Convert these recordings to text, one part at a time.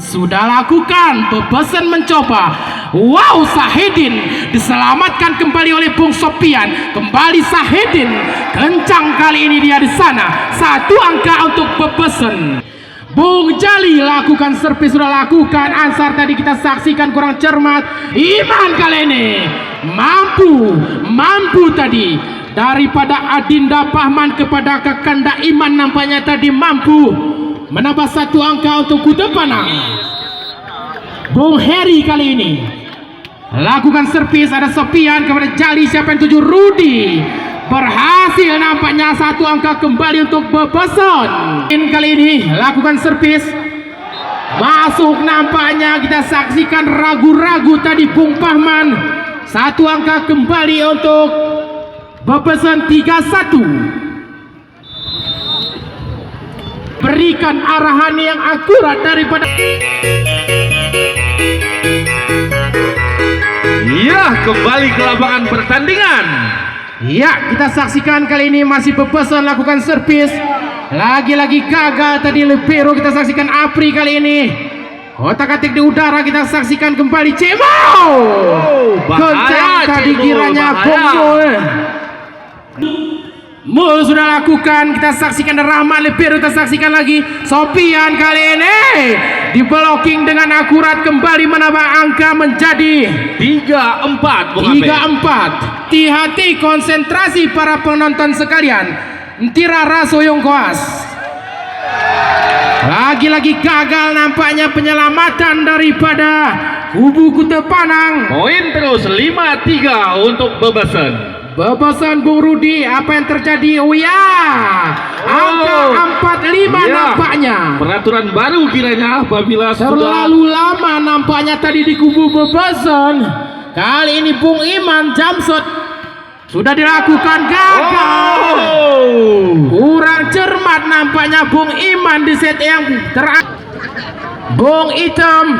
Sudah lakukan bebasan mencoba. Wow, Sahidin diselamatkan kembali oleh Bung Sopian. Kembali Sahidin, kencang kali ini dia di sana. 1 angka untuk bebasan. Bung Jali lakukan servis, sudah lakukan. Ansar tadi kita saksikan kurang cermat. Iman kali ini mampu tadi. Daripada Adinda Pahman kepada Kakanda Iman, nampaknya tadi mampu menambah 1 angka untuk Kuda Panang. Bung Heri kali ini lakukan servis, ada Sopian kepada Jali, siapa yang tuju? Rudi. Berhasil nampaknya 1 angka kembali untuk bebasan. Kali ini lakukan servis, masuk nampaknya, kita saksikan ragu-ragu tadi Bung Pahman. 1 angka kembali untuk bebasan 3-1. Berikan arahan yang akurat daripada. Ya, kembali ke lapangan pertandingan. Ya, kita saksikan kali ini masih bebasan lakukan servis. Lagi-lagi gagal tadi libero, kita saksikan Apri kali ini. Otak-atik di udara, kita saksikan kembali Cemo. Kencang tadi kiranya Bung Mul sudah lakukan, kita saksikan Rahmat libero, kita saksikan lagi Sopian kali ini di blocking dengan akurat, kembali menambah angka menjadi 3-4. 3-4. Hati-hati, konsentrasi para penonton sekalian. Ntira Rasoyong Koas. Lagi-lagi gagal nampaknya penyelamatan daripada kubu Kuda Panang. Poin terus 5-3 untuk bebasan. Bebasan Bung Rudi, apa yang terjadi? Oh ya, angka 45 nampaknya. Peraturan baru kiranya apabila terlalu lama nampaknya tadi di kubu bebasan. Kali ini Bung Iman Jamsot sudah dilakukan, gagal. Kurang cermat nampaknya Bung Iman di set yang terakhir. Bung Item,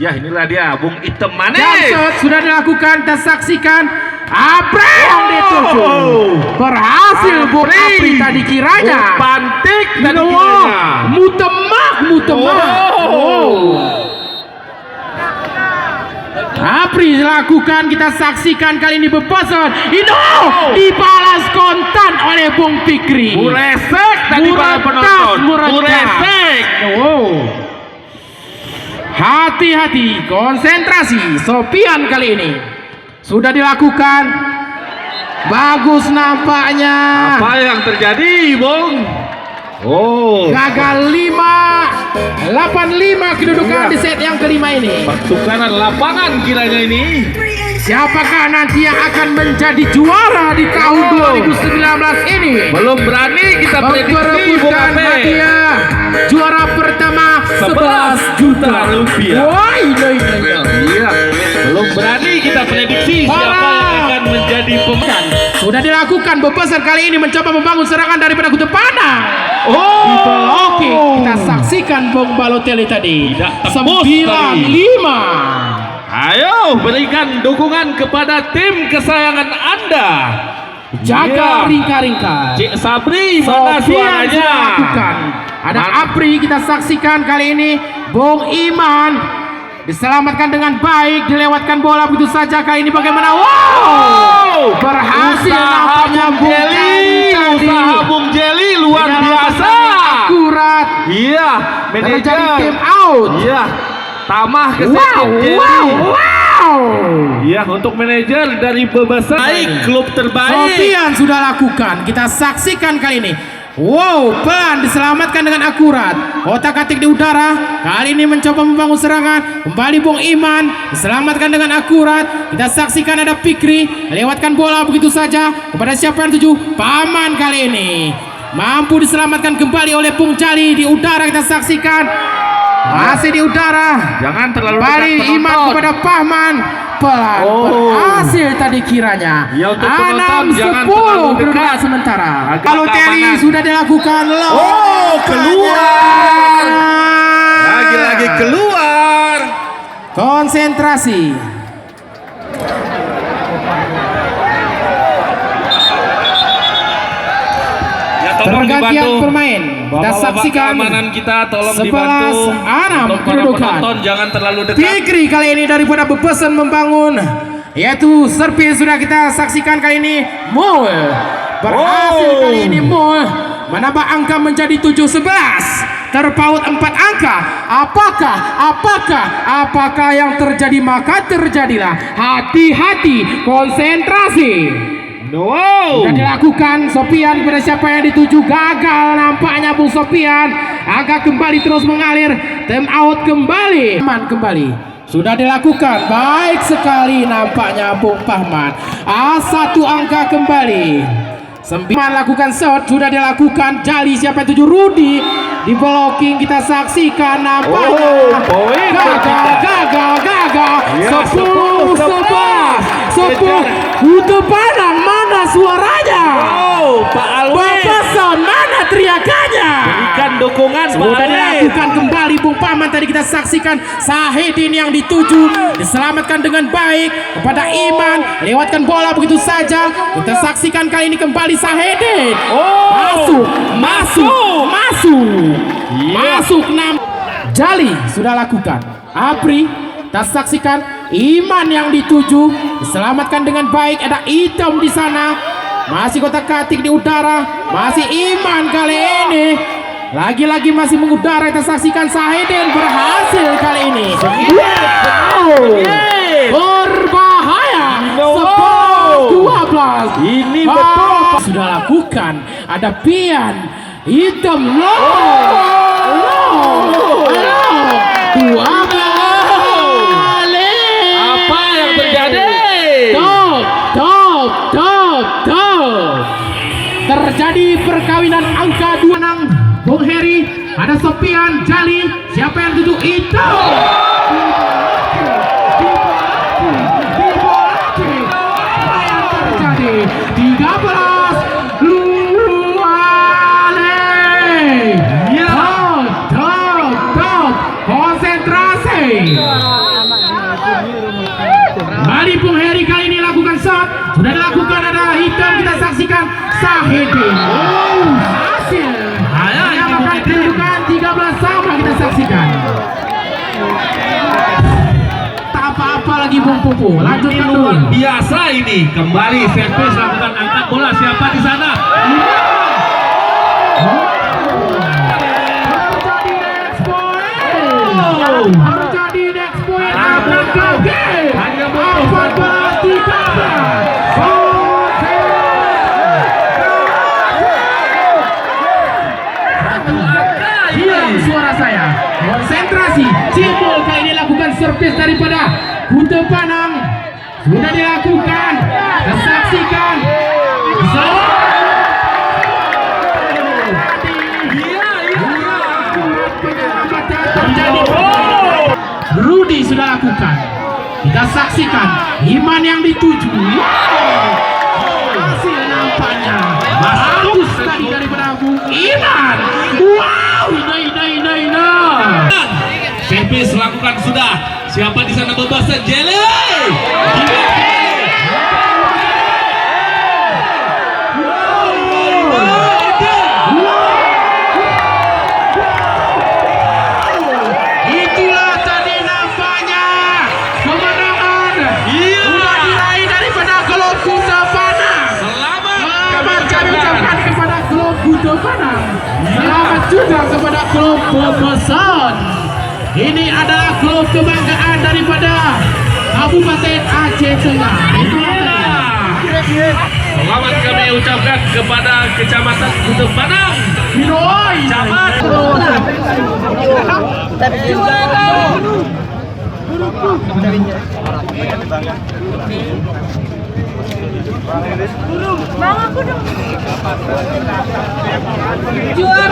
ya inilah dia Bung Item manis. Jamsot sudah dilakukan, kita saksikan. Apri yang dituju, berhasil Bung Apri tadi kiranya. Pantik tadi kiranya. Mutemak. Apri lakukan, kita saksikan kali ini bebasan. Dibalas kontan oleh Bung Fikri. Muresek tadi para penonton. Muresek. Hati-hati, konsentrasi. Sopian kali ini sudah dilakukan. Bagus nampaknya. Apa yang terjadi, Bung? Gagal 5-85 kedudukan di set yang kelima ini. Pertukaran lapangan kiranya ini. Siapakah nanti yang akan menjadi juara di tahun 2019 ini? Belum berani kita prediksi, Bung hadiah juara pertama 11 juta rupiah. Iya, belum berani kita prediksi siapa yang akan menjadi pemenang. Sudah dilakukan bebasan kali ini, mencoba membangun serangan daripada Kuda Panang. Di blocking, kita saksikan Bung Balotelli tadi. 9-5. Ayo berikan dukungan kepada tim kesayangan Anda. Jaga ringka-ringka. Cik Sabri, mana suaranya? Ada Apri, kita saksikan kali ini. Bung Iman diselamatkan dengan baik, dilewatkan bola begitu saja. Kali ini bagaimana? Berhasil nampaknya Bung Jeli luar biasa. Akurat. Iya, manajer tim out. Iya, tamah ke iya, untuk manajer dari bebasan baik, klub terbaik. Sopian sudah lakukan, kita saksikan kali ini. Pelan diselamatkan dengan akurat. Otak-atik di udara, kali ini mencoba membangun serangan. Kembali Bung Iman diselamatkan dengan akurat. Kita saksikan ada Fikri lewatkan bola begitu saja kepada siapa yang tuju? Paman kali ini mampu diselamatkan kembali oleh Bung Jali di udara. Kita saksikan masih di udara. Jangan terlalu kembali Iman kepada Paman. Pelan berhasil tadi kiranya. 6-10 kedudukan sementara. Balotelli sudah dilakukan. Keluar. Lagi-lagi keluar. Konsentrasi. pergantian dibantu. bermain. Kita Bapak-bapak saksikan keamanan kita tolong 11-6 dibantu. Untuk para kedudukan. penonton jangan terlalu dekat. Fikri kali ini daripada berpesan membangun, yaitu servis sudah kita saksikan kali ini. Mul berhasil kali ini Mul menambah angka menjadi 7-11. Terpaut 4 angka. Apakah yang terjadi? Maka terjadilah. Hati-hati, konsentrasi. Wow. Sudah dilakukan. Sofian kepada siapa yang dituju? Gagal nampaknya Bung Sofian. Agak kembali terus mengalir. Time out kembali. Aman kembali. Sudah dilakukan. Baik sekali nampaknya Bung Pahman. 1 angka kembali. 9 lakukan shot. Sudah dilakukan. Jali siapa yang tuju? Rudi. Di blocking kita saksikan nampaknya. Poin Gagal. Ya, 10 Kutu Padang mana suaranya? Oh, Pak Alwi. Bapasan mana teriakannya? Berikan dukungan Pak Sudah Alwi. dilakukan kembali Bung Paman. Tadi kita saksikan Sahidin yang dituju diselamatkan dengan baik kepada Iman, lewatkan bola begitu saja. Kita saksikan kali ini kembali Sahidin. Masuk 6. Jali sudah lakukan. Apri kita saksikan Iman yang dituju diselamatkan dengan baik. Ada Item di sana. Masih kotak-katik di udara. Masih Iman kali ini. Lagi-lagi masih mengudara. Kita saksikan Sahidin berhasil kali ini. Berbahaya. 10-12. Ini betul. Sudah lakukan. Ada Pian. Hitam. Apa yang terjadi? Top. Terjadi perkawinan angka 2 nang Bung Heri. Ada Sofian, Jali. Siapa yang duduk itu? Apa yang terjadi? 13 Luale. Top. Konsentrasi. Mari Bung Heri kali ini lakukan shot. Sudah dilakukan, ada hitam. Kita saksikan Sahidin. Hasil. Menyamakan kedudukan 13 sama kita saksikan. Tak apa-apa lagi Bung Pupu. Lanjutkan dulu. Biasa ini. Kembali servis lakukan angkat bola. Siapa di sana? Terjadi next point. Apakah game? 14-13. Hilang suara saya. Konsentrasi. Cibul kali ini lakukan servis daripada Kutu Panang. Sudah dilakukan. Saksikan. Terjadi. Rudi sudah lakukan. Kita saksikan Iman yang dituju. Hasil nampaknya bagus tadi daripada Bung Iman. Wow, ina. Servis lakukan sudah. Siapa di sana bebasan? Jele. Itulah tadi nampaknya kemenangan. Sudah diraih daripada klub Kutu Panang. Selamat kami ucapkan kepada klub Kutu Panang. Selamat juga kepada klub Bobosan. Ini adalah klub kebanggaan daripada Kabupaten Aceh Tengah. Itulah tadi. Selamat kami ucapkan kepada Kecamatan Kutu Panang. Hiroi. Juara